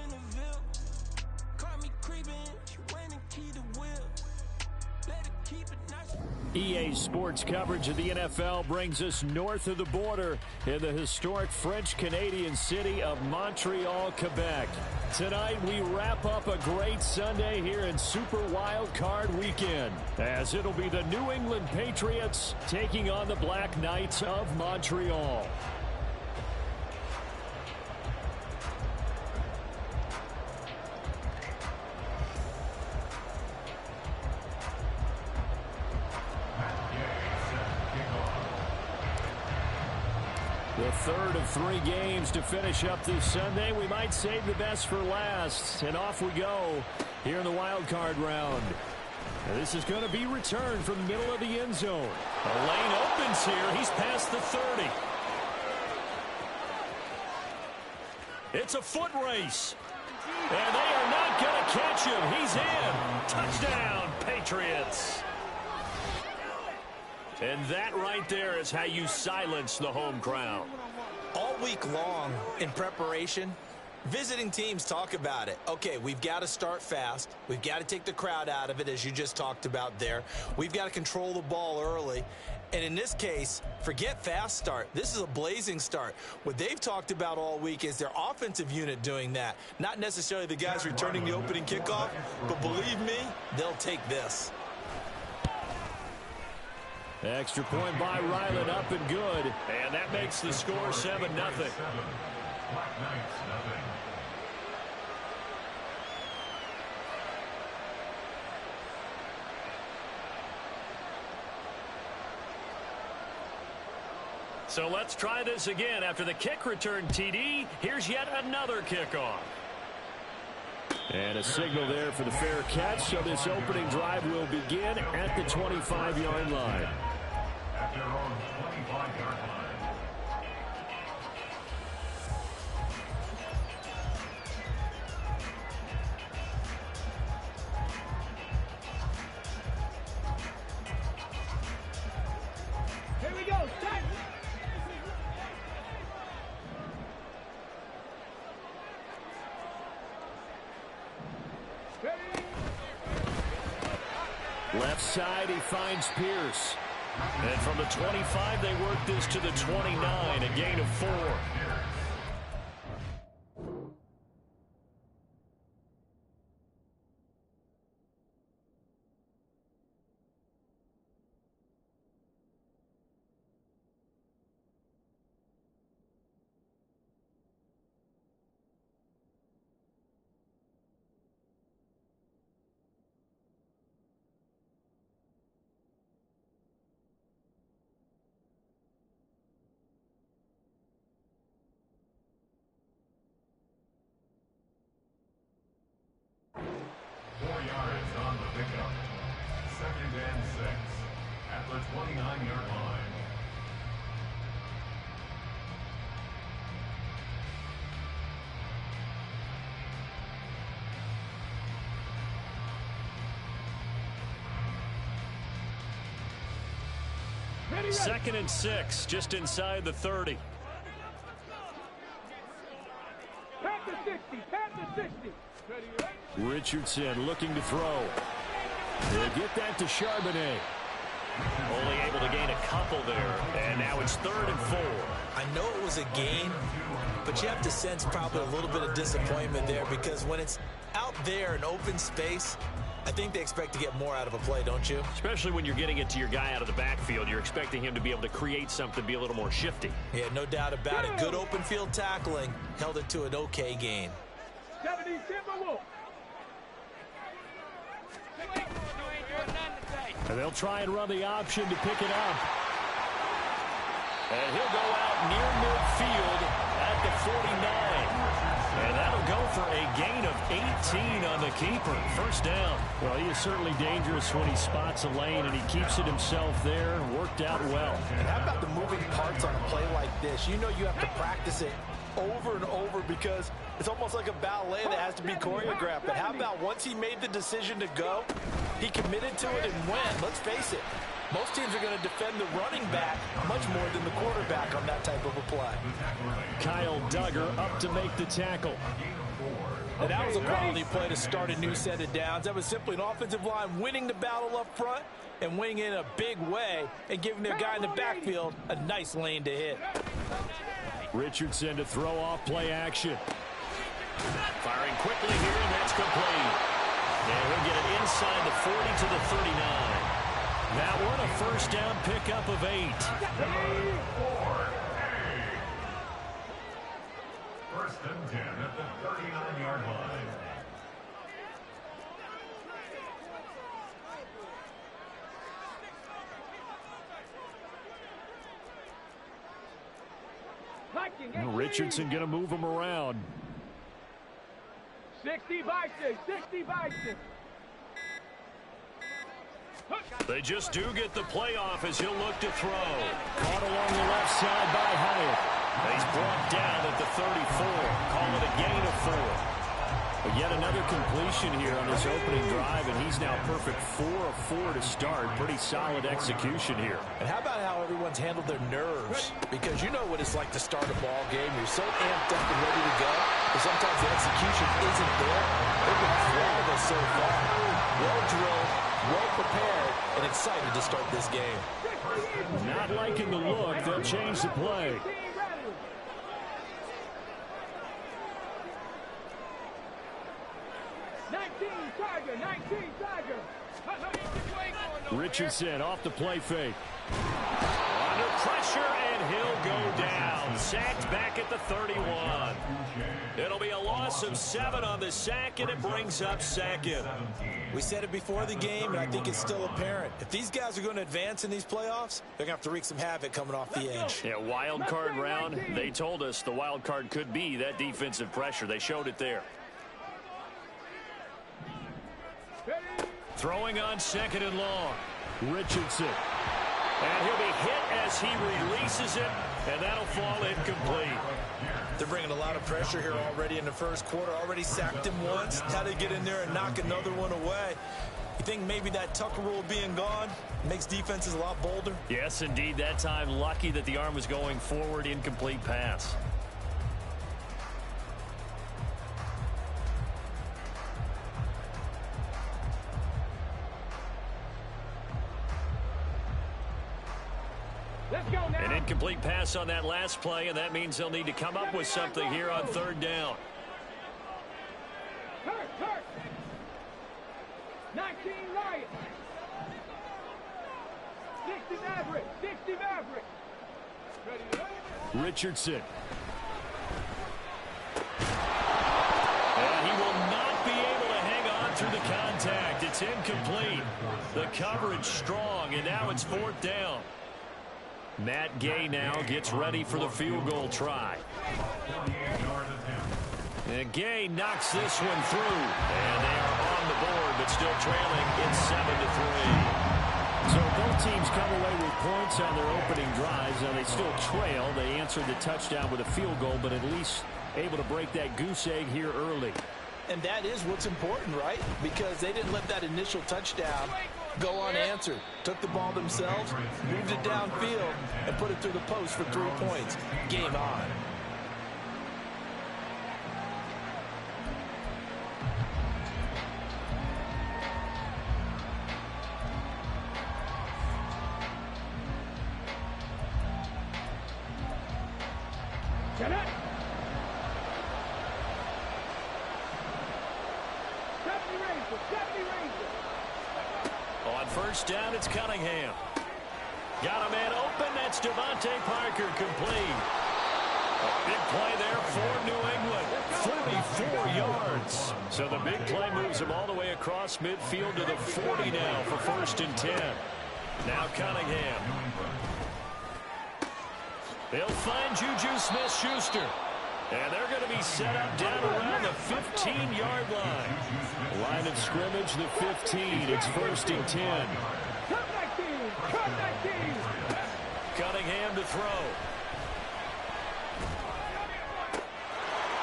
in the Ville. Caught me creeping, she went and keyed the wheel. Let it keep it nice. EA Sports coverage of the NFL brings us north of the border in the historic French-Canadian city of Montreal, Quebec. Tonight, we wrap up a great Sunday here in Super Wild Card Weekend, as it'll be the New England Patriots taking on the Black Knights of Montreal. The third of 3 games to finish up this Sunday. We might save the best for last. And off we go here in the wild card round. And this is going to be returned from the middle of the end zone. The lane opens here. He's past the 30. It's a foot race. And they are not going to catch him. He's in. Touchdown, Patriots. And that right there is how you silence the home crowd. All week long in preparation, visiting teams talk about it. Okay, we've got to start fast. We've got to take the crowd out of it, as you just talked about there. We've got to control the ball early. And in this case, forget fast start. This is a blazing start. What they've talked about all week is their offensive unit doing that. Not necessarily the guys returning the opening kickoff, but believe me, they'll take this. Extra point by Ryland, up and good. And that makes the score 7-0. So let's try this again. After the kick return TD, here's yet another kickoff. And a signal there for the fair catch. So this opening drive will begin at the 25-yard line. At their own 25-yard line. Here we go. Start. Left side, he finds Pierce. And from the 25, they work this to the 29, a gain of 4. Second and 6, just inside the 30. Pat the 60, pat the 60. Richardson looking to throw. They'll get that to Charbonnet. Only able to gain a couple there, and now it's 3rd and 4. I know it was a gain, but you have to sense probably a little bit of disappointment there, because when it's out there in open space, I think they expect to get more out of a play, don't you? Especially when you're getting it to your guy out of the backfield. You're expecting him to be able to create something, be a little more shifty. Yeah, no doubt about it. Good open field tackling. Held it to an okay gain. 70 Timberwolves. And they'll try and run the option to pick it up. And he'll go out near midfield at the 49. And that'll go for a gain of 18 on the keeper. First down. Well, he is certainly dangerous when he spots a lane, and he keeps it himself there. Worked out well. And how about the moving parts on a play like this? You know you have to practice it over and over, because it's almost like a ballet that has to be choreographed. But how about once he made the decision to go, he committed to it and went. Let's face it, most teams are going to defend the running back much more than the quarterback on that type of a play. Kyle Duggar up to make the tackle. And that was a quality play to start a new set of downs. That was simply an offensive line winning the battle up front and winning in a big way and giving their guy in the backfield a nice lane to hit. Richardson to throw off play action. Firing quickly here, and that's complete. And he'll get it inside the 40 to the 39. That one a first down pickup of 8. First and 10 at the 39-yard line. Richardson going to move him around. 60 Bison, 60 Bison. They just do get the playoff as he'll look to throw. Caught along the left side by Hyatt. He's brought down at the 34. Call it a gain of 4. But yet another completion here on his opening drive, and he's now perfect 4 of 4 to start. Pretty solid execution here. And how about how everyone's handled their nerves? Because you know what it's like to start a ball game. You're so amped up and ready to go, but sometimes the execution isn't there. They've been flawless so far. Well drilled, well prepared, and excited to start this game. Not liking the look. They'll change the play. Richardson off the play fake. Under pressure, and he'll go down. Sacked back at the 31. It'll be a loss of 7 on the sack, and it brings up second. We said it before the game, and I think it's still apparent. If these guys are going to advance in these playoffs, they're going to have to wreak some havoc coming off the edge. Yeah, wild card round. They told us the wild card could be that defensive pressure. They showed it there. Throwing on 2nd and long. Richardson. And he'll be hit as he releases it, and that'll fall incomplete. They're bringing a lot of pressure here already in the first quarter. Already sacked him once. How to get in there and knock another one away. You think maybe that Tucker rule being gone makes defenses a lot bolder? Yes, indeed. That time, lucky that the arm was going forward. Incomplete pass. An incomplete pass on that last play, and that means they'll need to come up with something here on 3rd down. 19 Lions. 60 Maverick. 60 Maverick. Richardson. And he will not be able to hang on through the contact. It's incomplete. The coverage strong, and now it's 4th down. Matt Gay now gets ready for the field goal try. And Gay knocks this one through. And they are on the board, but still trailing. It's 7-3. So both teams come away with points on their opening drives. Now they still trail. They answered the touchdown with a field goal, but at least able to break that goose egg here early. And that is what's important, right? Because they didn't let that initial touchdown go unanswered. Took the ball themselves, moved it downfield, and put it through the post for 3 points. Game on. Get it. 70 Rangers. 70 Rangers. On 1st down, it's Cunningham. Got a man open. That's Devontae Parker, complete. A big play there for New England. 44 yards. So the big play moves him all the way across midfield to the 40 now for 1st and 10. Now Cunningham. They'll find Juju Smith-Schuster. And they're going to be set up down around the 15-yard line. Line of scrimmage, the 15. It's 1st and 10. Cunningham to throw.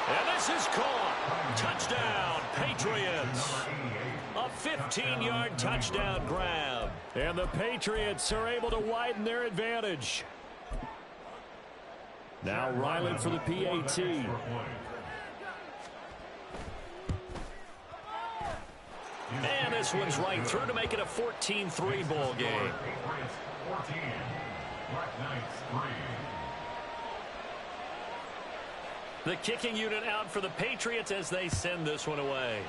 And this is caught. Touchdown, Patriots. A 15-yard touchdown grab. And the Patriots are able to widen their advantage. Now Ryland for the PAT. And this one's right through to make it a 14-3 ball game. Patriots 14, Black Knights 3. The kicking unit out for the Patriots as they send this one away.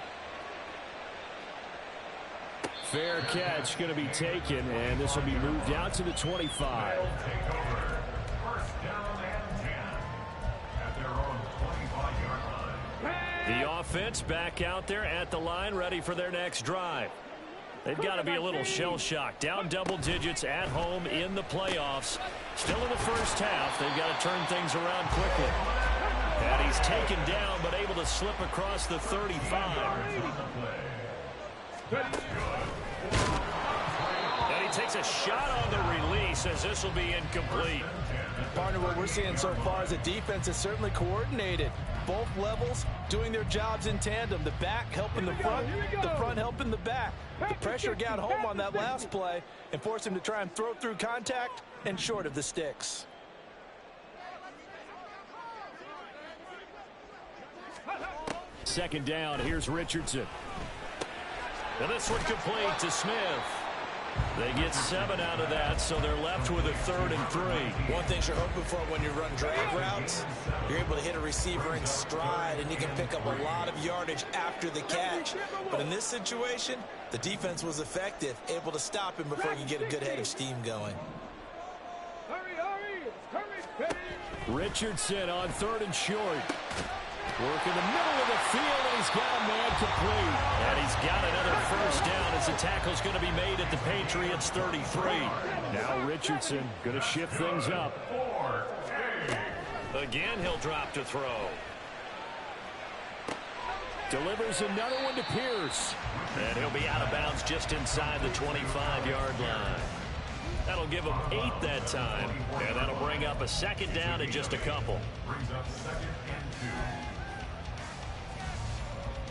Fair catch going to be taken, and this will be moved out to the 25. Take over. First down and 10 at their own 25-yard line. The offense back out there at the line, ready for their next drive. They've got to be a little shell-shocked. Down double digits at home in the playoffs. Still in the first half. They've got to turn things around quickly. And he's taken down, but able to slip across the 35. And he takes a shot on the release as this will be incomplete. Partner, what we're seeing so far is the defense is certainly coordinated. Both levels doing their jobs in tandem. The back helping the front helping the back. The pressure got home on that last play and forced him to try and throw through contact and short of the sticks. Second down, here's Richardson. And this one complete to Smith. They get 7 out of that, so they're left with a 3rd and 3. One thing you're hoping for when you run drag routes, you're able to hit a receiver in stride, and you can pick up a lot of yardage after the catch. But in this situation, the defense was effective, able to stop him before you get a good head of steam going. Richardson on 3rd and short. Work in the middle of the field, and he's got a man complete. And he's got another first down as the tackle's going to be made at the Patriots' 33. Now Richardson going to shift things up. Again, he'll drop to throw. Delivers another one to Pierce. And he'll be out of bounds just inside the 25-yard line. That'll give him 8 that time. And that'll bring up a 2nd down in just a couple. Brings up 2nd and 2.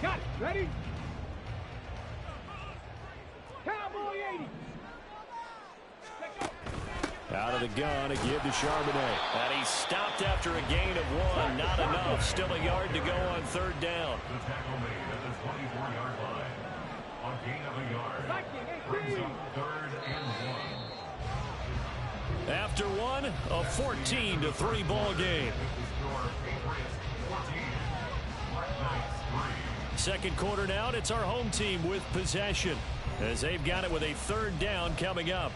Got it. Ready? Cowboy 80. Out of the gun, a give to Charbonnet. And he's stopped after a gain of 1. Not enough. Still a yard to go on 3rd down. The tackle made at the 24-yard line. On gain of a yard. Brings up 3rd and 1. After 1, a 14-3 ball game. Second quarter now, and it's our home team with possession as they've got it with a 3rd down coming up.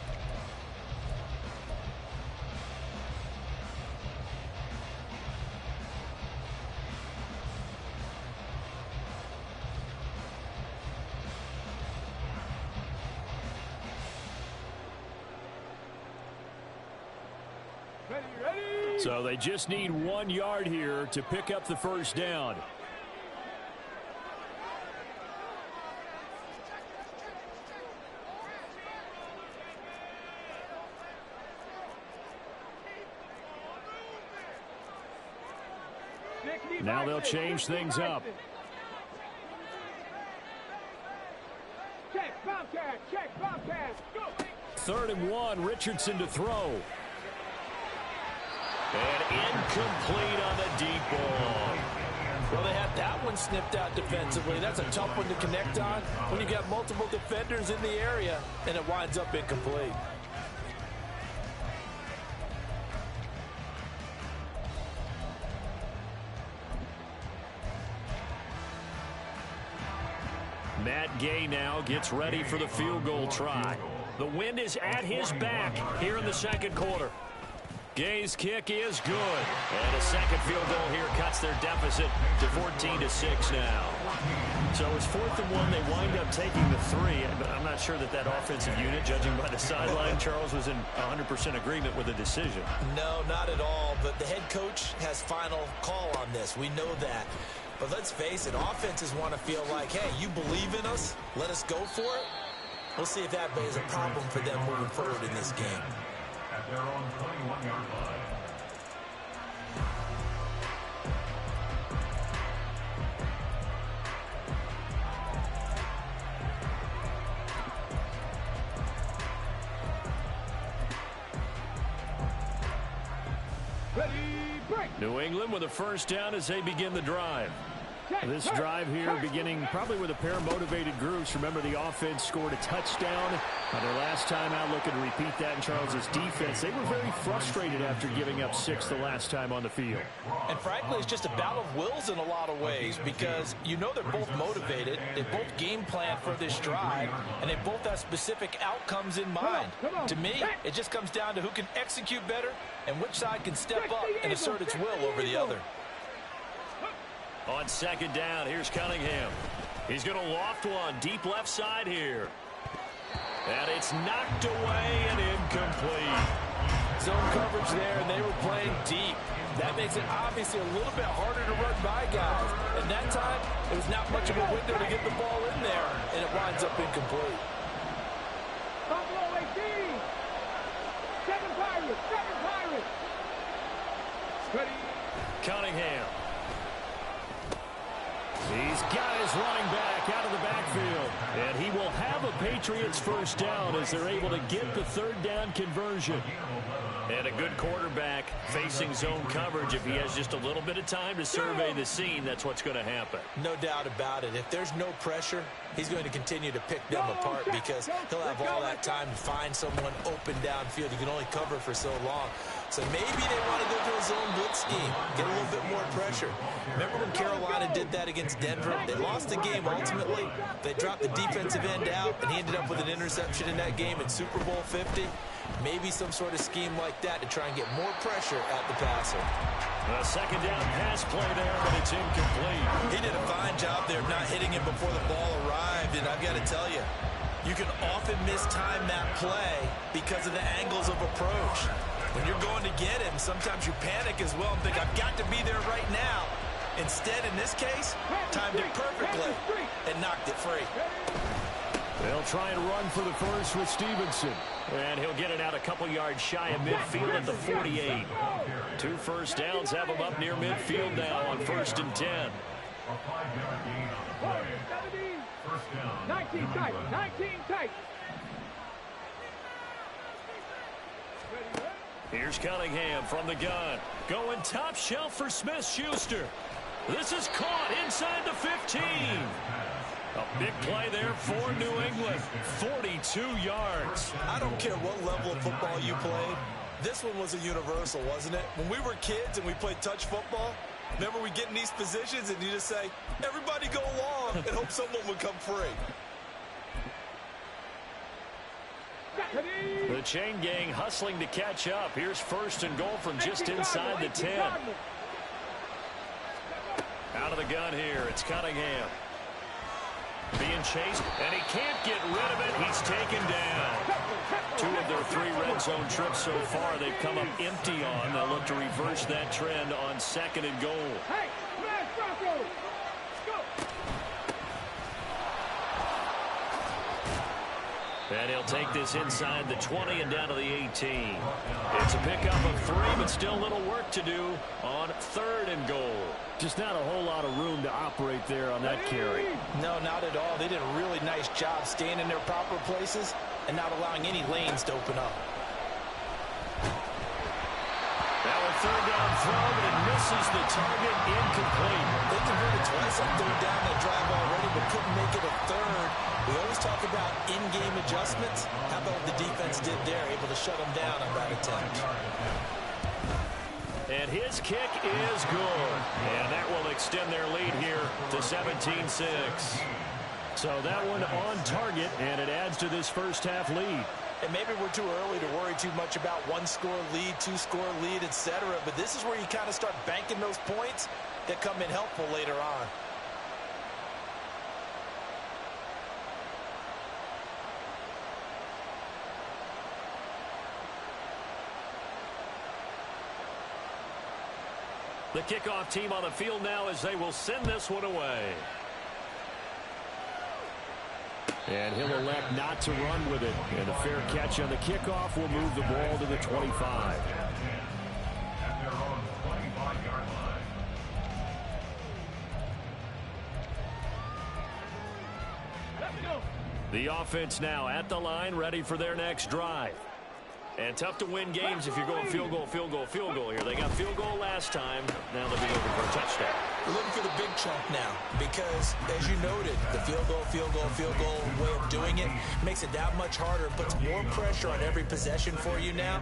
Ready. So they just need 1 yard here to pick up the first down. Now they'll change things up. Check, Bobcat, check, Bobcat, go. 3rd and 1, Richardson to throw. And incomplete on the deep ball. Well, they had that one snipped out defensively. That's a tough one to connect on when you got multiple defenders in the area, and it winds up incomplete. Matt Gay now gets ready for the field goal try. The wind is at his back here in the second quarter. Gay's kick is good. And a second field goal here cuts their deficit to 14-6 now. So it's 4th and 1. They wind up taking the 3. But I'm not sure that offensive unit, judging by the sideline, Charles, was in 100% agreement with the decision. No, not at all. But the head coach has final call on this. We know that. But let's face it, offenses want to feel like, hey, you believe in us, let us go for it. We'll see if that is a problem for them moving forward in this game. At their own 21-yard line. Ready, break. New England with a first down as they begin the drive. This drive here beginning probably with a pair of motivated groups. Remember, the offense scored a touchdown their last time out. Looking to repeat that in Charles's defense. They were very frustrated after giving up 6 the last time on the field. And frankly, it's just a battle of wills in a lot of ways, because you know they're both motivated. They both game plan for this drive, and they both have specific outcomes in mind. To me, it just comes down to who can execute better and which side can step up and assert its will over the other. On second down, here's Cunningham. He's going to loft one deep left side here. And it's knocked away and incomplete. Zone coverage there, and they were playing deep. That makes it obviously a little bit harder to run by guys. At that time, it was not much of a window to get the ball in there, and it winds up incomplete. Buffalo 18. 7 Pirates. 7 Pirates. Ready. Cunningham. He's got his running back out of the backfield. And he will have a Patriots first down as they're able to get the third down conversion. And a good quarterback facing zone coverage. If he has just a little bit of time to survey the scene, that's what's going to happen. No doubt about it. If there's no pressure, he's going to continue to pick them apart because he'll have all that time to find someone open downfield. You can only cover for so long. So maybe they want to go to a zone blitz scheme, get a little bit more pressure. Remember when Carolina did that against Denver? They lost the game ultimately. They dropped the defensive end out, and he ended up with an interception in that game in Super Bowl 50. Maybe some sort of scheme like that to try and get more pressure at the passer. A second down pass play there, but it's incomplete. He did a fine job there of not hitting him before the ball arrived, and I've got to tell you, you can often mistime that play because of the angles of approach. When you're going to get him, sometimes you panic as well and think, I've got to be there right now. Instead, in this case, timed it perfectly and knocked it free. They'll try and run for the first with Stevenson. And he'll get it out a couple yards shy of midfield at the 48. 2 first downs have him up near midfield now on 1st and 10. A 5-yard gain on the play. First down. 19 tight. 19 tight. Here's Cunningham from the gun. Going top shelf for Smith-Schuster. This is caught inside the 15. A big play there for New England. 42 yards. I don't care what level of football you played. This one was a universal, wasn't it? When we were kids and we played touch football, remember we get in these positions and you just say, everybody go along and hope someone would come free. The chain gang hustling to catch up. Here's 1st and goal from just inside the 10. Out of the gun here, it's Cunningham. Being chased, and he can't get rid of it. He's taken down. 2 of their 3 red zone trips so far, they've come up empty on. They'll look to reverse that trend on 2nd and goal. Hey, smash Broncos. Go. And he'll take this inside the 20 and down to the 18. It's a pickup of 3, but still a little work to do on 3rd and goal. Just not a whole lot of room to operate there on that carry. No, not at all. They did a really nice job staying in their proper places and not allowing any lanes to open up. Now a 3rd down throw, but it misses the target, incomplete. They converted twice on 3rd down that drive already, but couldn't make it a 3rd. We always talk about in-game adjustments. How about what the defense did there, able to shut them down on that attempt. And his kick is good. And that will extend their lead here to 17-6. So that one on target, and it adds to this first half lead. And maybe we're too early to worry too much about 1-score lead, 2-score lead, etc. But this is where you kind of start banking those points that come in helpful later on. The kickoff team on the field now as they will send this one away. And he'll elect not to run with it. And a fair catch on the kickoff will move the ball to the 25. At their own 25-yard line. The offense now at the line, ready for their next drive. And tough to win games if you're going field goal, field goal, field goal here. They got field goal last time. Now they'll be looking for a touchdown. We're looking for the big chunk now because, as you noted, the field goal way of doing it makes it that much harder, puts more pressure on every possession for you now.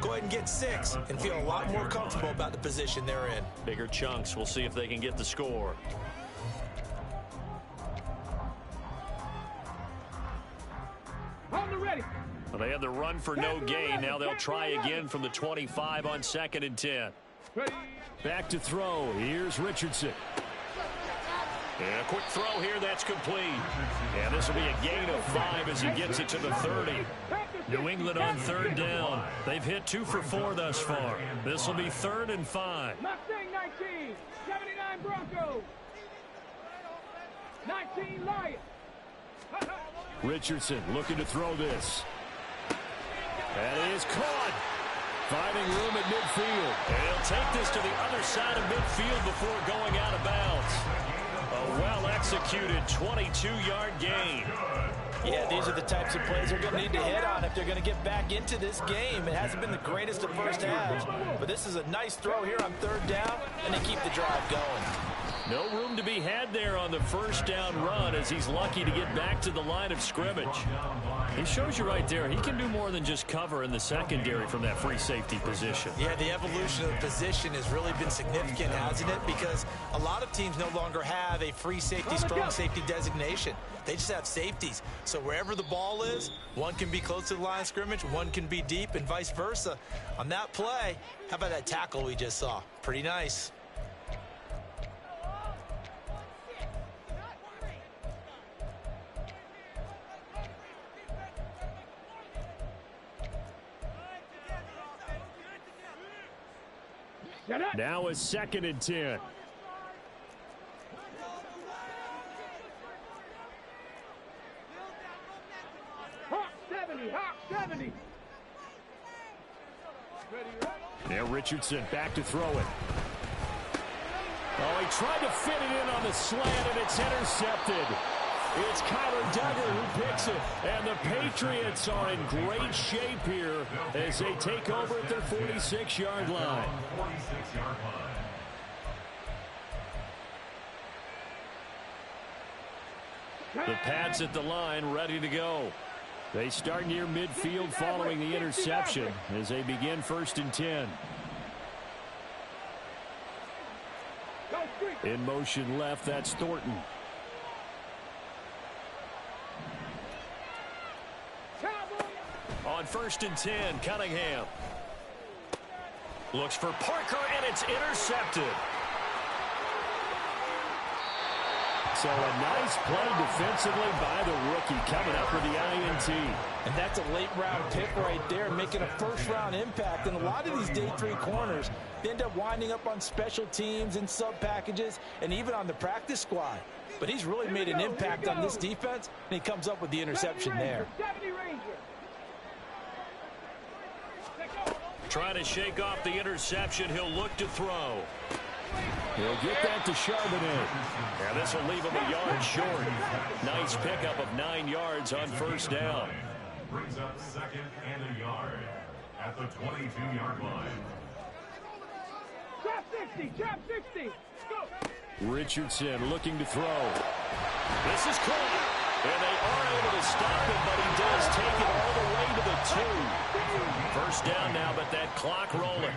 Go ahead and get 6 and feel a lot more comfortable about the position they're in. Bigger chunks. We'll see if they can get the score. On the ready. Well, they had the run for no gain. Now they'll try again from the 25 on 2nd and 10. Ready. Back to throw. Here's Richardson. And a quick throw here. That's complete. And this will be a gain of 5 as he gets it to the 30. New England on 3rd down. They've hit 2 for 4 thus far. This will be 3rd and 5. Mustang 19. 79 Broncos. 19 Lions. Richardson looking to throw this. That is caught. Finding room at midfield. And he'll take this to the other side of midfield before going out of bounds. A well-executed 22-yard gain. Yeah, these are the types of plays they're going to need to hit on if they're going to get back into this game. It hasn't been the greatest of first halves, but this is a nice throw here on 3rd down, and they keep the drive going. No room to be had there on the 1st down run as he's lucky to get back to the line of scrimmage. He shows you right there, he can do more than just cover in the secondary from that free safety position. Yeah, the evolution of the position has really been significant, hasn't it? Because a lot of teams no longer have a free safety, strong safety designation. They just have safeties. So wherever the ball is, one can be close to the line of scrimmage, one can be deep, and vice versa. On that play, how about that tackle we just saw? Pretty nice. Now is 2nd and 10. Hawk 70. Hawk 70. Now Richardson back to throw it. Oh, he tried to fit it in on the slant, and it's intercepted. It's Kyler Duggar who picks it. And the Patriots are in great shape here as they take over at their 46-yard line. 46-yard line. The Pats at the line ready to go. They start near midfield following the interception as they begin 1st and 10. In motion left, that's Thornton. On 1st and 10, Cunningham. Looks for Parker, and it's intercepted. So a nice play defensively by the rookie coming up with the INT. And that's a late-round pick right there, making a first-round impact. And a lot of these day 3 corners, they end up winding up on special teams and sub-packages and even on the practice squad. But he's really made an impact on this defense, and he comes up with the interception there. Trying to shake off the interception. He'll look to throw. He'll get that to Charbonnet. Yeah, this will leave him a yard short. Nice pickup of 9 yards on 1st down. Brings up 2nd and a yard at the 22-yard line. Trap 60. Trap 60. Go. Richardson looking to throw. This is caught. And they are able to stop him, but he does take it all the way to the 2. 1st down now, but that clock rolling.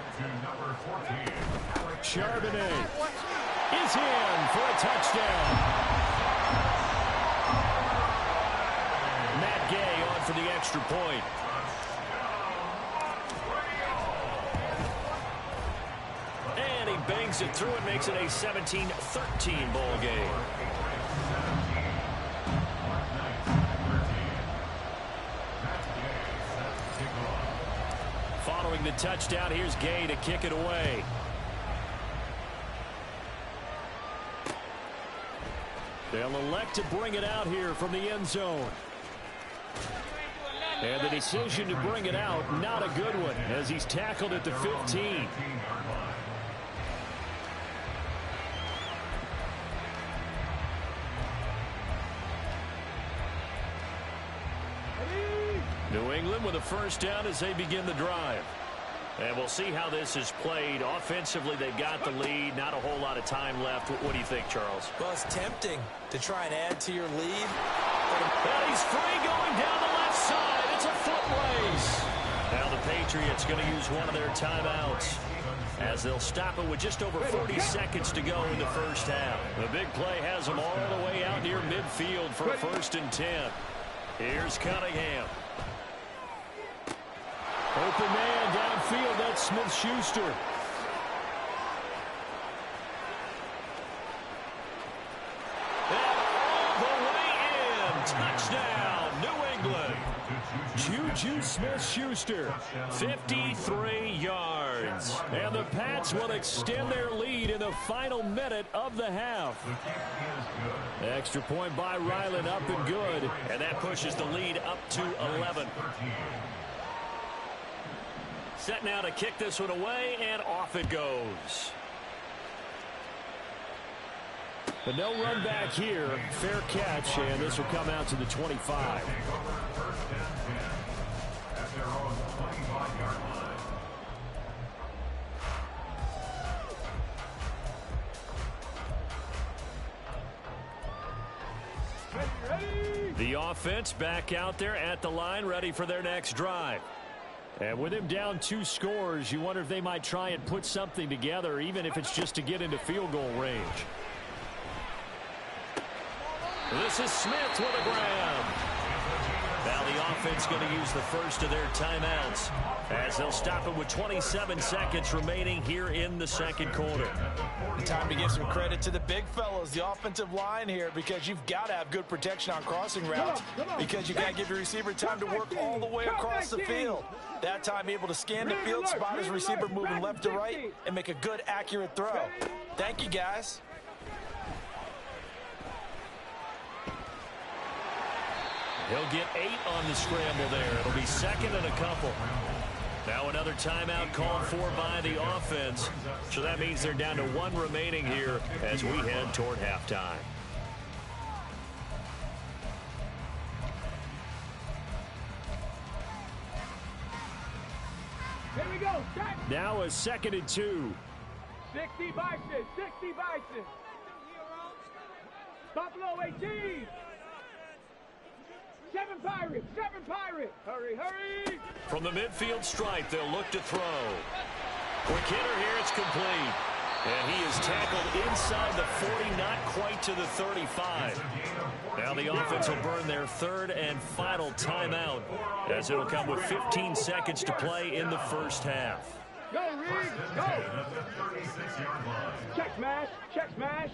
Charbonnet is in for a touchdown. Matt Gay on for the extra point. And he bangs it through and makes it a 17-13 ball game. Following the touchdown, here's Gay to kick it away. They'll elect to bring it out here from the end zone. And the decision to bring it out, not a good one, as he's tackled at the 15. New England with a 1st down as they begin the drive. And we'll see how this is played. Offensively, they got the lead. Not a whole lot of time left. What do you think, Charles? Well, it's tempting to try and add to your lead. And he's free going down the left side. It's a foot race. Now the Patriots going to use one of their timeouts as they'll stop it with just over 40 seconds to go in the first half. The big play has them all the way out near midfield for a 1st and 10. Here's Cunningham. Open man downfield. That's Smith-Schuster. And all the way in. Touchdown, New England. Juju Smith-Schuster, 53 yards. And the Pats will extend their lead in the final minute of the half. Extra point by Ryland, up and good. And that pushes the lead up to 11. Set now to kick this one away, and off it goes. But no run back here. Fair catch, and this will come out to the 25. The offense back out there at the line, ready for their next drive. And with him down 2 scores, you wonder if they might try and put something together, even if it's just to get into field goal range. This is Smith with a grab. Now the offense going to use the first of their timeouts as they'll stop it with 27 seconds remaining here in the second quarter. Time to give some credit to the big fellows, the offensive line here, because you've got to have good protection on crossing routes because you got to give your receiver time to work all the way across the field. That time able to scan the field, spot his receiver moving left to right, and make a good, accurate throw. Thank you, guys. He'll get 8 on the scramble there. It'll be second and a couple. Now another timeout called for by the offense. So that means they're down to 1 remaining here as we head toward halftime. Here we go. Start. Now a 2nd and 2. 60 Bison. 60 Bison. Buffalo 18. 7 Pirates. 7 Pirates. Hurry, hurry. From the midfield stripe, they'll look to throw. Quick hitter here. It's complete. And he is tackled inside the 40, not quite to the 35. Now the offense will burn their 3rd and final timeout as it'll come with 15 seconds to play in the first half. Go, Reed. Go. Check smash. Check smash.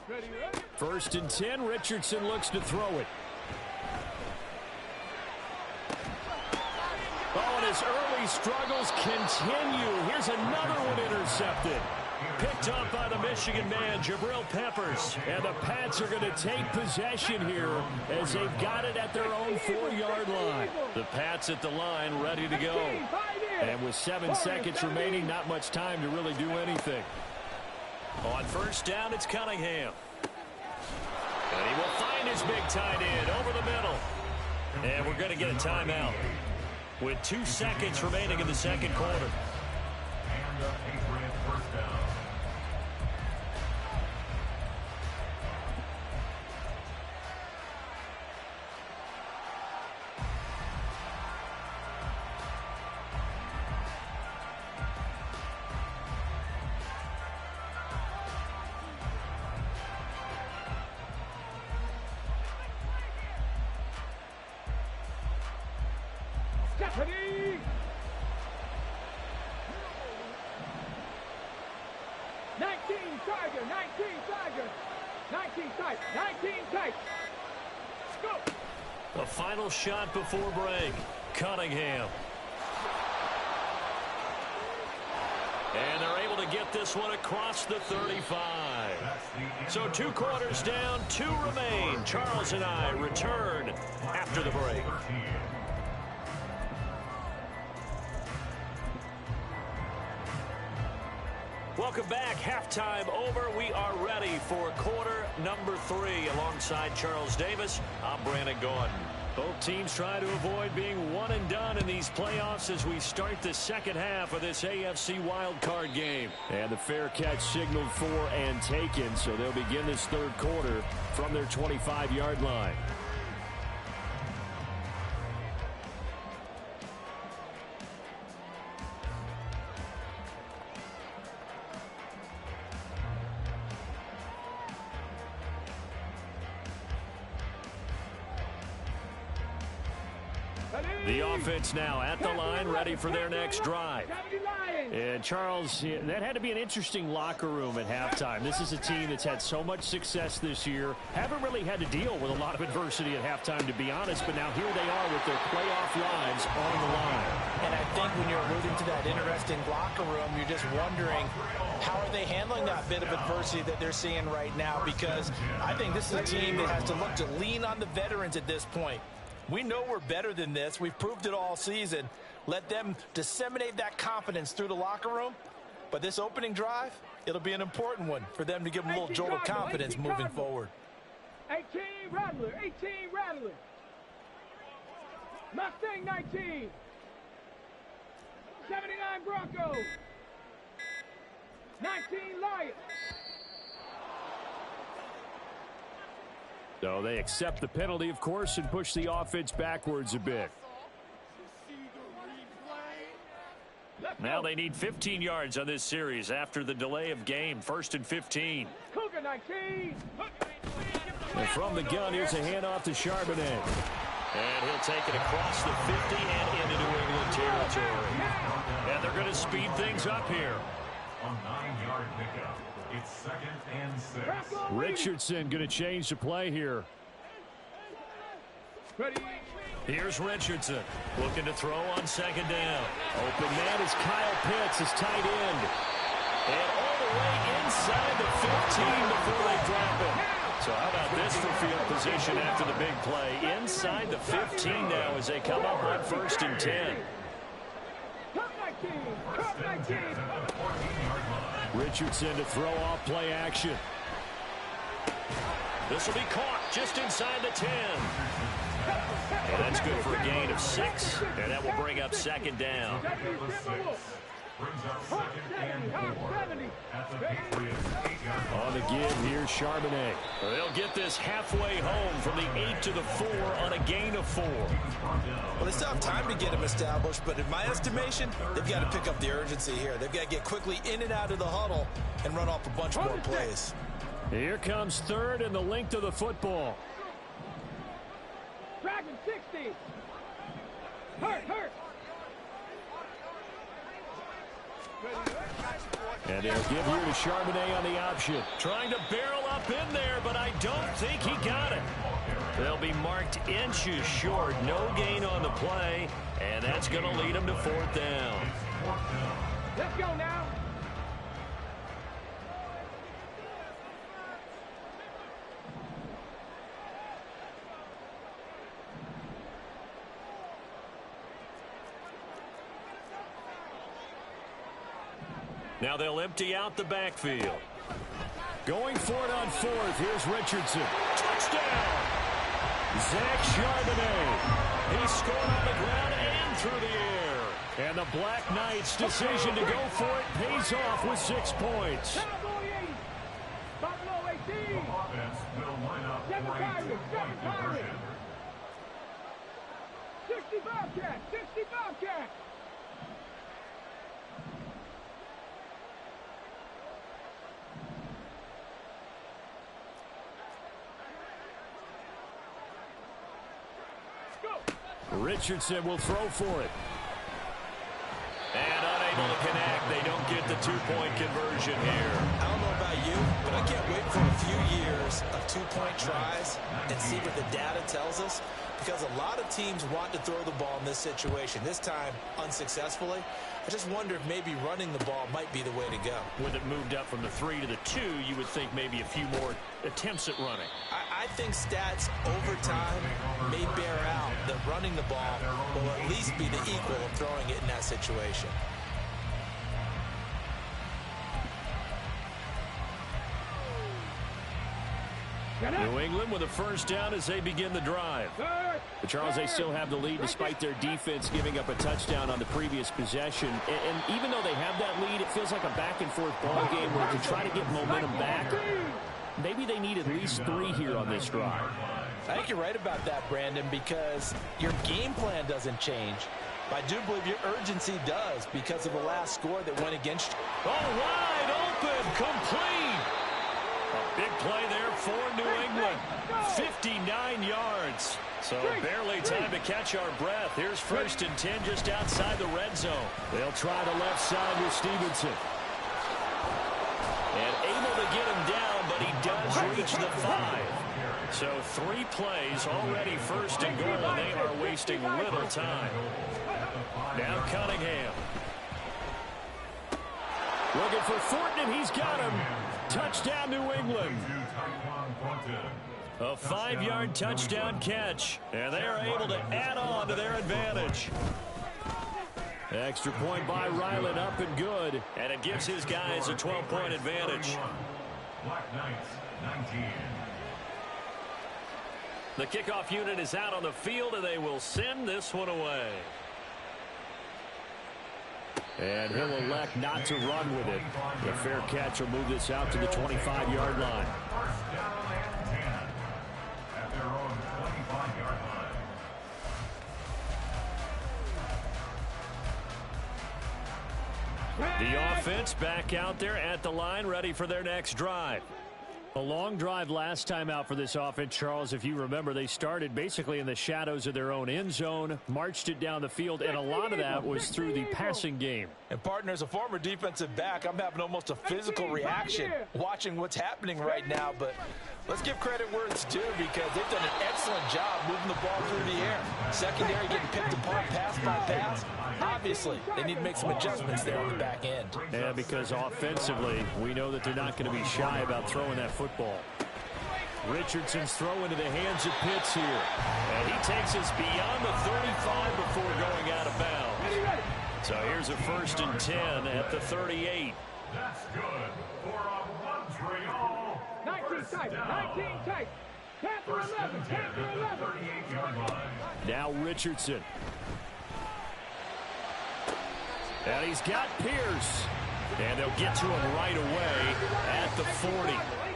Ready, ready. 1st and 10. Richardson looks to throw it. Oh, and his early struggles continue. Here's another one intercepted. Picked up by the Michigan man, Jabril Peppers. And the Pats are going to take possession here as they've got it at their own 4-yard line. The Pats at the line ready to go. And with 7 seconds remaining, not much time to really do anything. On 1st down, it's Cunningham. And he will find his big tight end over the middle. And we're going to get a timeout with 2 seconds remaining in the second quarter. And a Patriot 1st down. Stephanie! 19 Tiger, 19 Tiger, 19 tight, 19 tight. Go! A final shot before break. Cunningham. And they're able to get this one across the 35. So 2 quarters down, 2 remain. Charles and I return after the break. Welcome back. Halftime over. We are ready for quarter number 3. Alongside Charles Davis, I'm Brandon Gaudin. Both teams try to avoid being one and done in these playoffs as we start the second half of this AFC wildcard game. And the fair catch signaled for and taken, so they'll begin this third quarter from their 25-yard line. The offense now at the line, ready for their next drive. And Charles, that had to be an interesting locker room at halftime. This is a team that's had so much success this year. Haven't really had to deal with a lot of adversity at halftime, to be honest, but now here they are with their playoff lives on the line. And I think when you're alluding to that interesting locker room, you're just wondering how are they handling that bit of adversity that they're seeing right now, because I think this is a team that has to look to lean on the veterans at this point. We know we're better than this. We've proved it all season. Let them disseminate that confidence through the locker room. But this opening drive, it'll be an important one for them to give them a little jolt of confidence moving forward. 18 Rattler, 18 Rattler. Mustang 19. 79 Broncos. 19 Lions. So they accept the penalty, of course, and push the offense backwards a bit. Now they need 15 yards on this series after the delay of game. 1st and 15. Cougar 19. And from the gun, here's a handoff to Charbonnet. And he'll take it across the 50 and into New England territory. And they're going to speed things up here. A 9-yard pickup. It's 2nd and 6. Richardson going to change the play here. Ready. Here's Richardson looking to throw on 2nd down. Open man is Kyle Pitts, his tight end. And all the way inside the 15 before they drop it. So how about this for field position after the big play? Inside the 15 now as they come up on 1st and 10. Richardson to throw off play action. This will be caught just inside the 10. And that's good for a gain of 6. And that will bring up 2nd down. Brings up 2nd and 4 at the Patriots 8-yard line. On the give, here's Charbonnet. They'll get this halfway home from the 8 to the 4 on a gain of 4. Well, they still have time to get him established, but in my estimation, they've got to pick up the urgency here. They've got to get quickly in and out of the huddle and run off a bunch more plays. Here comes 3rd and the length of the football. Dragon 60. Hurt. And they'll give here to Charbonnet on the option. Trying to barrel up in there, but I don't think he got it. They'll be marked inches short. No gain on the play, and that's going to lead them to 4th down. Let's go now. Now they'll empty out the backfield. Going for it on 4th. Here's Richardson. Touchdown! Zach Charbonnet. He scored on the ground and through the air. And the Black Knights' decision to go for it pays off with 6 points. Buffalo 18. Offense will line up 7 for a Pirates. 7 2-point Pirates. conversion. 60 Bobcats. 60 Bobcats. Richardson will throw for it. And unable to connect. They don't get the 2-point conversion here. I don't know about you, but I can't wait for a few years of 2-point tries and see what the data tells us, because a lot of teams want to throw the ball in this situation, this time unsuccessfully. I just wonder if maybe running the ball might be the way to go. With it moved up from the 3 to the 2, you would think maybe a few more attempts at running. I think stats over time may bear out that running the ball will at least be the equal of throwing it in that situation. New England with a first down as they begin the drive. But Charles, they still have the lead despite their defense giving up a touchdown on the previous possession. And even though they have that lead, it feels like a back-and-forth ball game where to try to get momentum back, maybe they need at least 3 here on this drive. I think you're right about that, Brandon, because your game plan doesn't change. I do believe your urgency does because of the last score that went against you. Oh, wide open, complete. A big play there for New England. 59 yards. So barely time to catch our breath. Here's 1st and 10 just outside the red zone. They'll try the left side with Stevenson. And able to get him down, but he does reach the 5. So 3 plays, already 1st and goal, and they are wasting little time. Now Cunningham. Looking for Thornton, and he's got him. Touchdown, New England. A 5-yard touchdown catch, and they are able to add on to their advantage. Extra point by Ryland, up and good, and it gives his guys a 12-point advantage. Black Knights, 19. The kickoff unit is out on the field, and they will send this one away. And he'll elect not to run with it. The fair catch will move this out to the 25-yard line. First down and 10 at their own 25-yard line. The offense back out there at the line, ready for their next drive. A long drive last time out for this offense, Charles. If you remember, they started basically in the shadows of their own end zone, marched it down the field, and a lot of that was through the passing game. And, partner, as a former defensive back, I'm having almost a physical reaction watching what's happening right now. But let's give credit where it's due because they've done an excellent job moving the ball through the air. Secondary getting picked apart pass by pass. Obviously, they need to make some adjustments there on the back end. Yeah, because offensively, we know that they're not going to be shy about throwing that football. Richardson's throw into the hands of Pitts here. And he takes us beyond the 35 before going out of bounds. So here's a 1st and 10 at the 38. That's good for a Montreal. 19 tight, 19 tight. 10 to 11, 10 to 11. 38-yard line. Now Richardson. And he's got Pierce. And they'll get to him right away at the 40.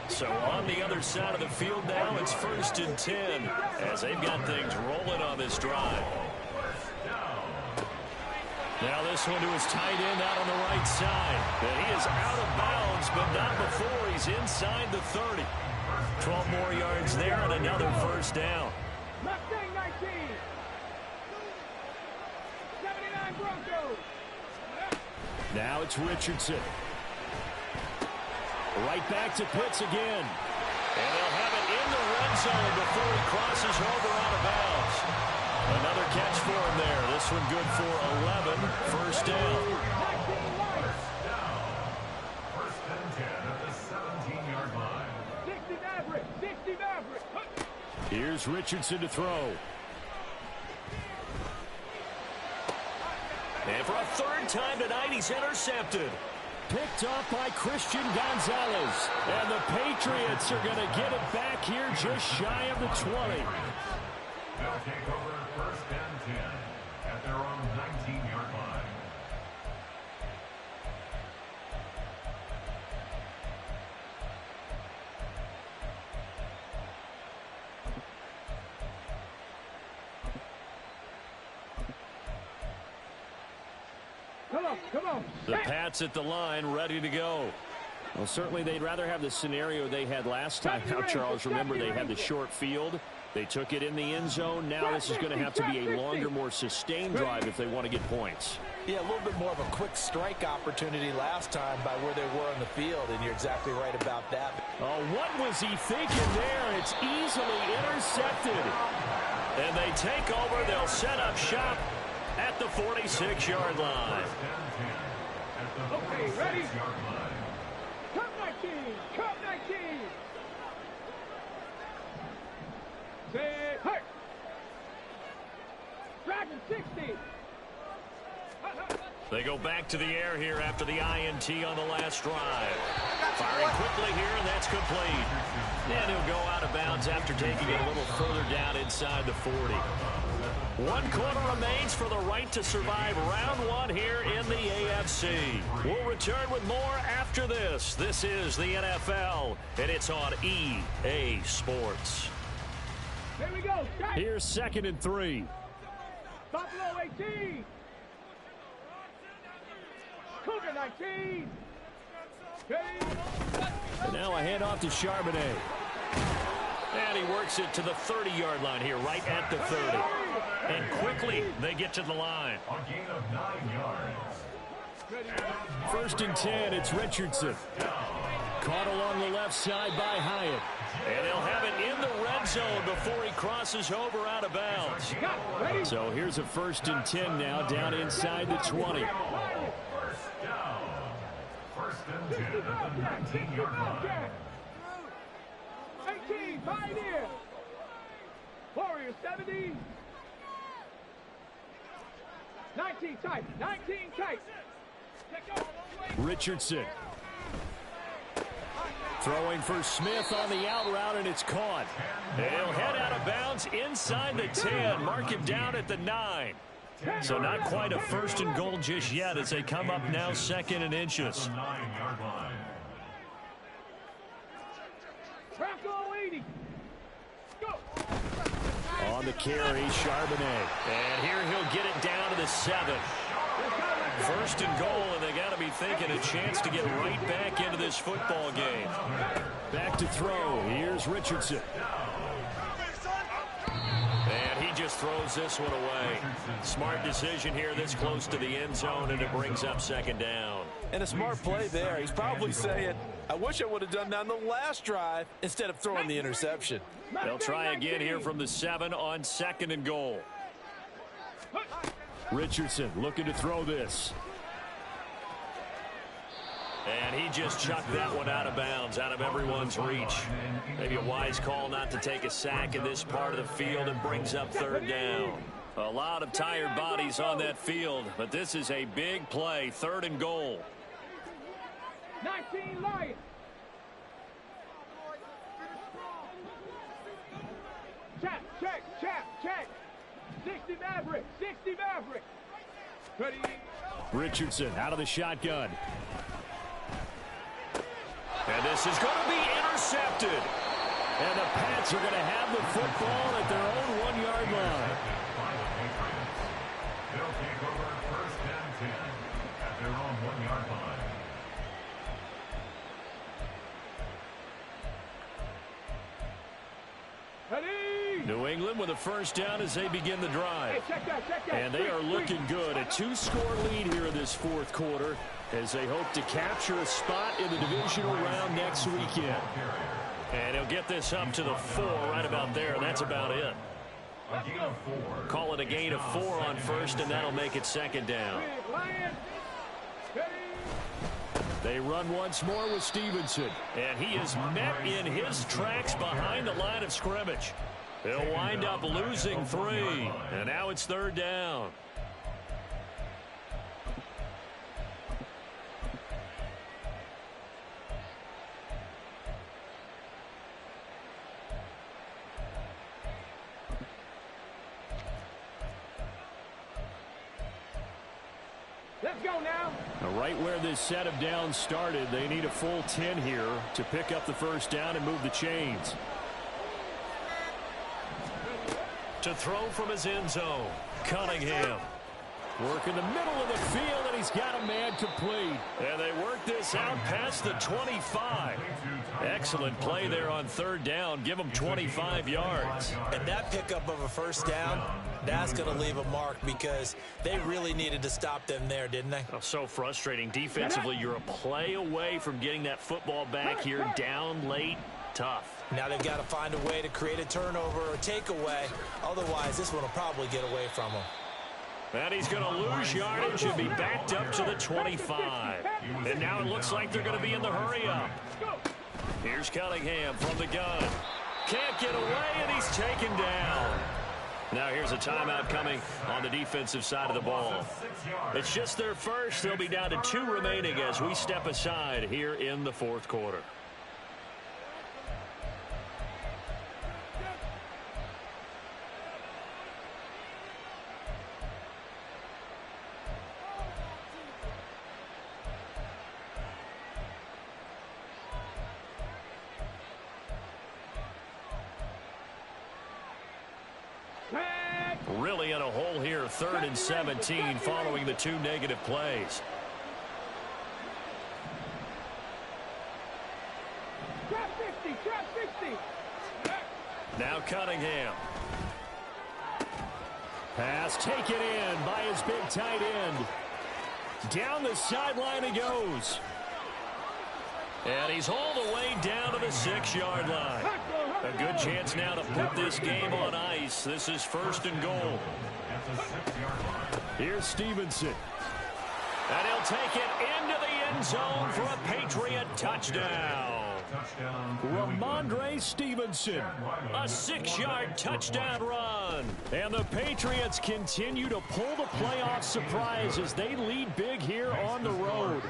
So on the other side of the field now, it's 1st and 10 as they've got things rolling on this drive. Now this one to his tight end out on the right side. And he is out of bounds, but not before he's inside the 30. 12 more yards there and another 1st down. Mustang 19. 79 Broncos. Now it's Richardson. Right back to Pitts again. And they'll have it in the red zone before he crosses over out of bounds. Another catch for him there. This one good for 11. 1st down. First and 10 at the 17-yard line. 60 Maverick, 60 Maverick. Here's Richardson to throw. And for a 3rd time tonight, he's intercepted. Picked off by Christian Gonzalez. And the Patriots are going to get it back here just shy of the 20. They'll take over 1st and 10 at their own 19-yard line. Come on. The Pats at the line, ready to go. Well, certainly they'd rather have the scenario they had last time out, Charles. Remember, they had the short field. They took it in the end zone. Now this is going to have to be a longer, more sustained drive if they want to get points. Yeah, a little bit more of a quick strike opportunity last time by where they were on the field, and you're exactly right about that. Oh, what was he thinking there? It's easily intercepted. And they take over. They'll set up shop at the 46-yard line. Okay, ready? Cup 19, Cup 19. Say, hey. Dragon 60. They go back to the air here after the INT on the last drive. Firing quickly here, and that's complete. And he'll go out of bounds after taking it a little further down inside the 40. 1 quarter remains for the right to survive round 1 here in the AFC. We'll return with more after this. This is the NFL, and it's on EA Sports. Here we go. Strike. Here's 2nd and 3. Buffalo 18. Cougar 19. And now a handoff to Charbonnet. And he works it to the 30-yard line here, right at the 30. And quickly, they get to the line. A gain of 9 yards. 1st and 10, it's Richardson. Caught along the left side by Hyatt. And they'll have it in the red zone before he crosses over out of bounds. So here's a 1st and 10 now, down inside the 20. First down. 1st and 10 at the 19-yard line. 18, Pioneer. Warriors 70. 19 tight. 19 tight. Richardson. Throwing for Smith on the out route, and it's caught. And he'll head out of bounds inside the 10. Mark him down at the 9. So not quite a 1st and goal just yet as they come up now 2nd and inches. 9-yard line. Bronco 80. Go. On the carry, Charbonnet. And here he'll get it down to the 7. 1st and goal, and they got to be thinking a chance to get right back into this football game. Back to throw. Here's Richardson. And he just throws this one away. Smart decision here this close to the end zone, and it brings up 2nd down. And a smart play there. He's probably saying, I wish I would have done that on the last drive instead of throwing the interception. They'll try again here from the 7 on 2nd and goal. Richardson looking to throw this. And he just chucked that one out of bounds, out of everyone's reach. Maybe a wise call not to take a sack in this part of the field, and brings up 3rd down. A lot of tired bodies on that field, but this is a big play, 3rd and goal. 19 Lions. Check. 60 Maverick. 60 Maverick. Ready. Richardson out of the shotgun. And this is going to be intercepted. And the Pats are going to have the football at their own 1-yard line. They'll take over 1st and 10 at their own 1-yard line. New England with a 1st down as they begin the drive. Hey, check that. And they are looking good. A 2-score lead here in this 4th quarter as they hope to capture a spot in the divisional round next weekend. And he'll get this up to the 4 right about there. That's about it. A gain of 4. Call it a gain of 4 on 1st, and that'll make it 2nd down. They run once more with Stevenson. And he is met in his tracks behind the line of scrimmage. He'll wind up losing 3. And now it's 3rd down. Let's go now. Right where this set of downs started, they need a full 10 here to pick up the 1st down and move the chains. To throw from his end zone, Cunningham. Work in the middle of the field, and he's got a man complete. And they work this out past the 25. Excellent play there on 3rd down. Give them 25 yards. And that pickup of a 1st down, that's going to leave a mark because they really needed to stop them there, didn't they? Oh, so frustrating. Defensively, you're a play away from getting that football back here down late. Tough. Now they've got to find a way to create a turnover or takeaway. Otherwise, this one will probably get away from them. And he's going to lose yardage and be backed up to the 25. And now it looks like they're going to be in the hurry-up. Here's Cunningham from the gun. Can't get away, and he's taken down. Now here's a timeout coming on the defensive side of the ball. It's just their first. They'll be down to 2 remaining as we step aside here in the 4th quarter. Really in a hole here, 3rd and 17 following the 2 negative plays. Trap 60. Now Cunningham. Pass taken in by his big tight end. Down the sideline he goes. And he's all the way down to the 6-yard line. A good chance now to put this game on ice. This is 1st and goal. Here's Stevenson. And he'll take it into the end zone for a Patriot touchdown. Ramondre Stevenson, a 6-yard touchdown run. And the Patriots continue to pull the playoff surprise as they lead big here on the road.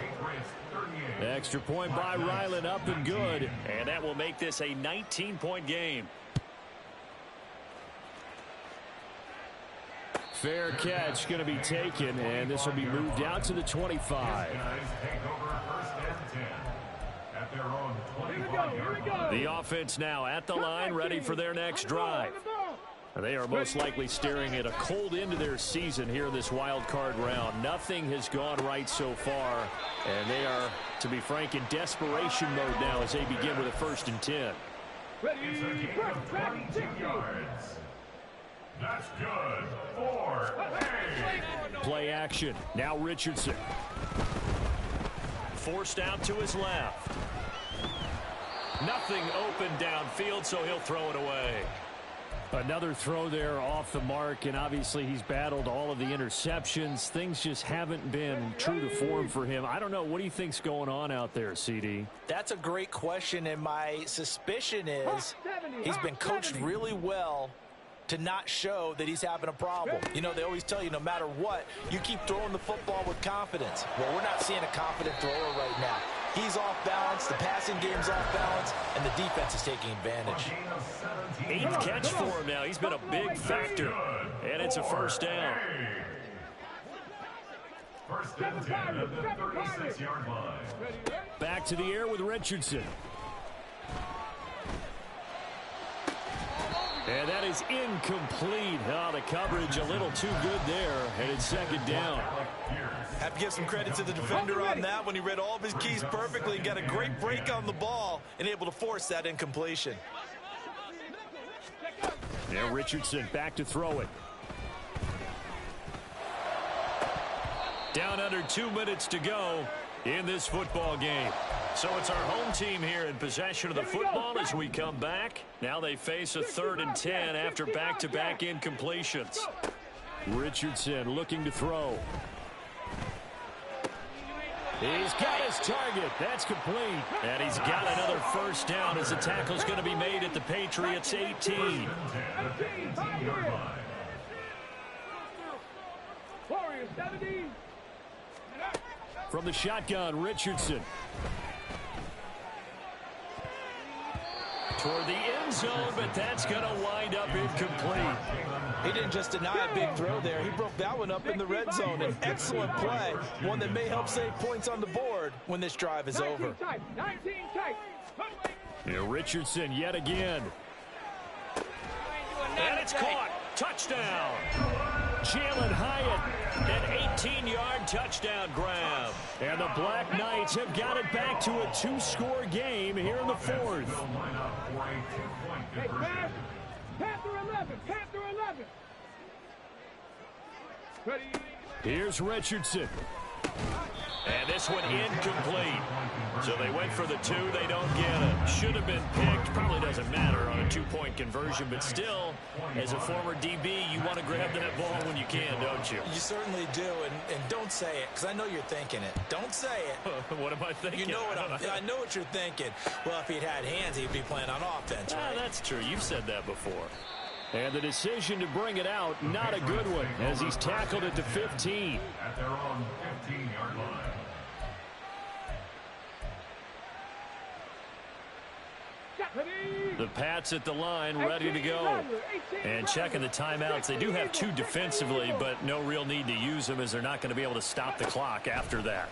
Extra point by Ryland, up and good. And that will make this a 19-point game. Fair catch going to be taken, and this will be moved out to the 25. The offense now at the line, ready for their next drive. They are most likely staring at a cold end to their season here in this wild card round. Nothing has gone right so far, and they are, to be frank, in desperation mode now as they begin with a 1st and 10. That's good. 4. Play action. Now Richardson. Forced out to his left. Nothing open downfield, so he'll throw it away. Another throw there off the mark, and obviously he's battled all of the interceptions. Things just haven't been true to form for him. I don't know. What do you think's going on out there, CD? That's a great question, and my suspicion is he's been coached really well to not show that he's having a problem. You know, they always tell you no matter what, you keep throwing the football with confidence. Well, we're not seeing a confident thrower right now. He's off balance, the passing game's off balance, and the defense is taking advantage. 8th catch for him now. He's been a big factor, and it's a 1st down. 1st and 10 at the 36-yard line. Back to the air with Richardson. And that is incomplete. Oh, the coverage a little too good there, and it's 2nd down. Have to give some credit to the defender on that when he read all of his keys perfectly and got a great break on the ball and able to force that incompletion. Now Richardson back to throw it. Down under 2 minutes to go in this football game. So it's our home team here in possession of the football as we come back. Now they face a 3rd and 10 after back-to-back incompletions. Richardson looking to throw. He's got his target. That's complete. And he's got another 1st down as the tackle's going to be made at the Patriots 18. From the shotgun, Richardson. Toward the end zone, but that's going to wind up incomplete. He didn't just deny a big throw there. He broke that one up in the red zone. An excellent play, one that may help save points on the board when this drive is over. 19 tight. Here Richardson yet again. And it's caught. Touchdown. Jalen Hyatt, an 18-yard touchdown grab. And the Black Knights have got it back to a 2-score game here in the 4th. Hey, Panther 11. Panther 11. Ready. Here's Richardson. And this one incomplete. So they went for the 2. They don't get it. Should have been picked. Probably doesn't matter on a 2-point conversion. But still, as a former DB, you want to grab that ball when you can, don't you? You certainly do. And don't say it, because I know you're thinking it. Don't say it. What am I thinking? You know what I know what you're thinking. Well, if he'd had hands, he'd be playing on offense, right? That's true. You've said that before. And the decision to bring it out, not a good one, as he's tackled at the 15. At their own 15-yard line. The Pats at the line, ready to go. And checking the timeouts. They do have 2 defensively, but no real need to use them as they're not going to be able to stop the clock after that.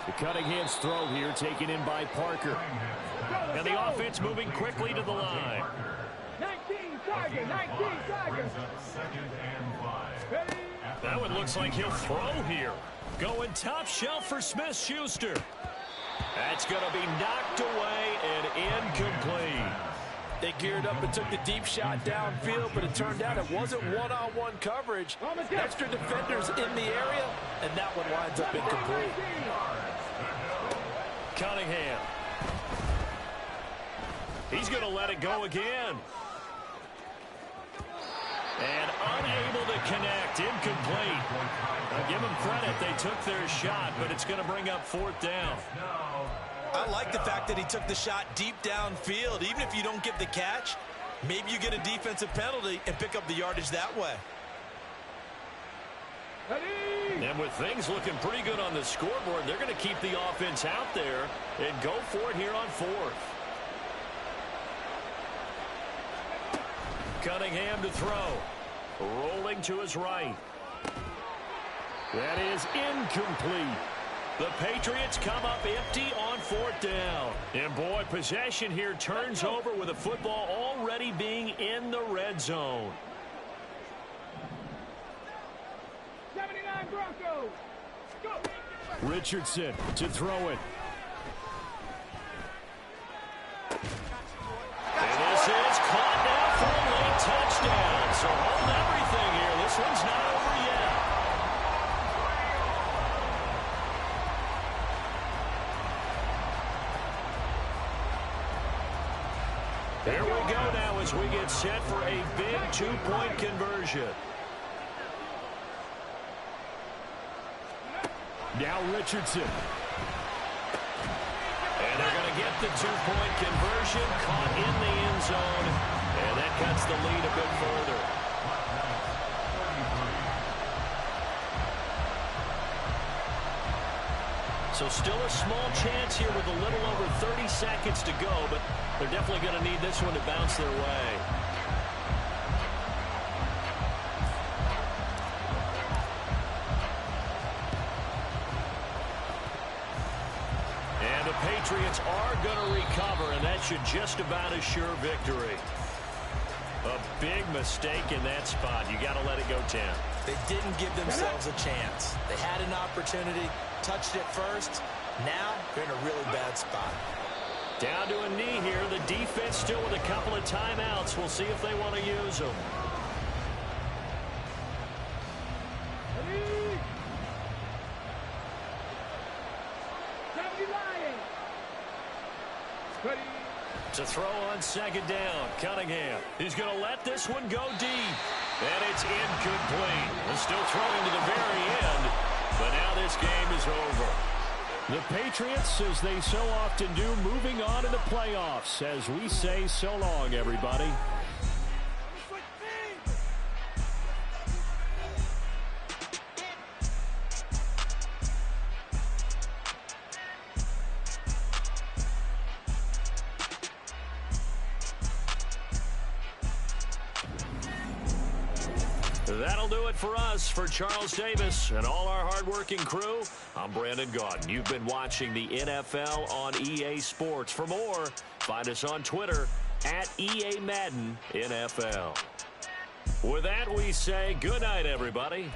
The Cunningham's throw here taken in by Parker. And the offense moving quickly to the line. 19 Tiger, 19 Tiger. That one looks like he'll throw here. Going top shelf for Smith-Schuster. That's going to be knocked away and incomplete. They geared up and took the deep shot downfield, but it turned out it wasn't one-on-one coverage. Extra defenders in the area, and that one winds up incomplete. Cunningham. He's going to let it go again. And unable to connect. Incomplete. Now give them credit. They took their shot, but it's going to bring up 4th down. I like the fact that he took the shot deep downfield. Even if you don't get the catch, maybe you get a defensive penalty and pick up the yardage that way. And with things looking pretty good on the scoreboard, they're going to keep the offense out there and go for it here on 4th. Cunningham to throw. Rolling to his right. That is incomplete. The Patriots come up empty on 4th down. And boy, possession here turns over with the football already being in the red zone. 79 Broncos. Go. Richardson to throw it. And this is caught now for a late touchdown. So hold everything here. This one's not over yet. There we go now as we get set for a big 2-point conversion. Now Richardson. And they're going to get the 2-point conversion, caught in the end zone, and that cuts the lead a bit further. So still a small chance here with a little over 30 seconds to go, but they're definitely going to need this one to bounce their way. And the Patriots are going to recover, and that should just about assure victory. A big mistake in that spot. You got to let it go, Tim. They didn't give themselves a chance. They had an opportunity, touched it first. Now they're in a really bad spot. Down to a knee here. The defense still with a couple of timeouts. We'll see if they want to use them. To throw on 2nd down, Cunningham. He's going to let this one go deep. And it's incomplete. They're still throwing to the very end, but now this game is over. The Patriots, as they so often do, moving on to the playoffs as we say so long, everybody. That'll do it for us. For Charles Davis and all our hardworking crew, I'm Brandon Gaudin. You've been watching the NFL on EA Sports. For more, find us on Twitter at EA Madden NFL. With that, we say good night, everybody.